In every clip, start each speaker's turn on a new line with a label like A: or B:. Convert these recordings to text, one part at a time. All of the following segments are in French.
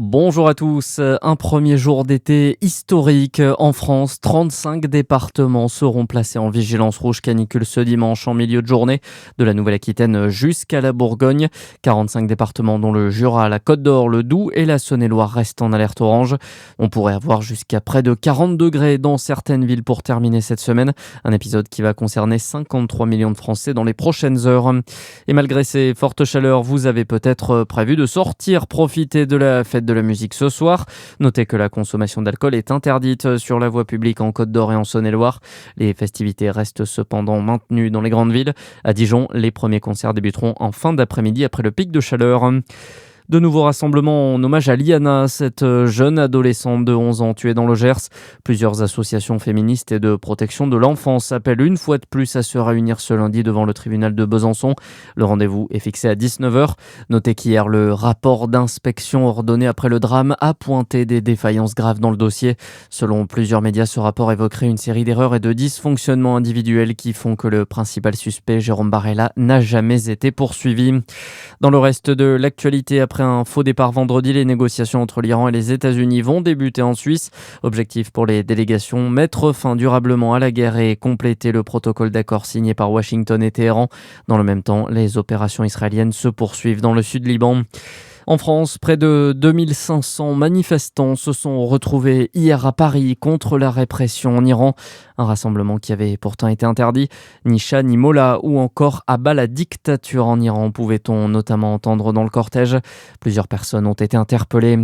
A: Bonjour à tous, un premier jour d'été historique en France. 35 départements seront placés en vigilance rouge canicule ce dimanche en milieu de journée, de la Nouvelle-Aquitaine jusqu'à la Bourgogne. 45 départements dont le Jura, la Côte d'Or, le Doubs et la Saône-et-Loire restent en alerte orange. On pourrait avoir jusqu'à près de 40 degrés dans certaines villes pour terminer cette semaine. Un épisode qui va concerner 53 millions de Français dans les prochaines heures. Et malgré ces fortes chaleurs, vous avez peut-être prévu de sortir, profiter de la fête de la musique ce soir. Notez que la consommation d'alcool est interdite sur la voie publique en Côte d'Or et en Saône-et-Loire. Les festivités restent cependant maintenues dans les grandes villes. À Dijon, les premiers concerts débuteront en fin d'après-midi après le pic de chaleur. De nouveaux rassemblements en hommage à Liana, cette jeune adolescente de 11 ans tuée dans le Gers. Plusieurs associations féministes et de protection de l'enfance appellent une fois de plus à se réunir ce lundi devant le tribunal de Besançon. Le rendez-vous est fixé à 19h. Notez qu'hier, le rapport d'inspection ordonné après le drame a pointé des défaillances graves dans le dossier. Selon plusieurs médias, ce rapport évoquerait une série d'erreurs et de dysfonctionnements individuels qui font que le principal suspect, Jérôme Barella, n'a jamais été poursuivi. Dans le reste de l'actualité, après un faux départ vendredi, les négociations entre l'Iran et les États-Unis vont débuter en Suisse. Objectif pour les délégations, mettre fin durablement à la guerre et compléter le protocole d'accord signé par Washington et Téhéran. Dans le même temps, les opérations israéliennes se poursuivent dans le sud Liban. En France, près de 2500 manifestants se sont retrouvés hier à Paris contre la répression en Iran. Un rassemblement qui avait pourtant été interdit. Ni chat ni mollah ou encore à bas la dictature en Iran, pouvait-on notamment entendre dans le cortège. Plusieurs personnes ont été interpellées.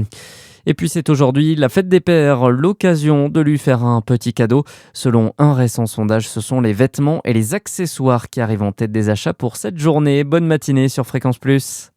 A: Et puis c'est aujourd'hui la fête des pères, l'occasion de lui faire un petit cadeau. Selon un récent sondage, ce sont les vêtements et les accessoires qui arrivent en tête des achats pour cette journée. Bonne matinée sur Fréquence Plus.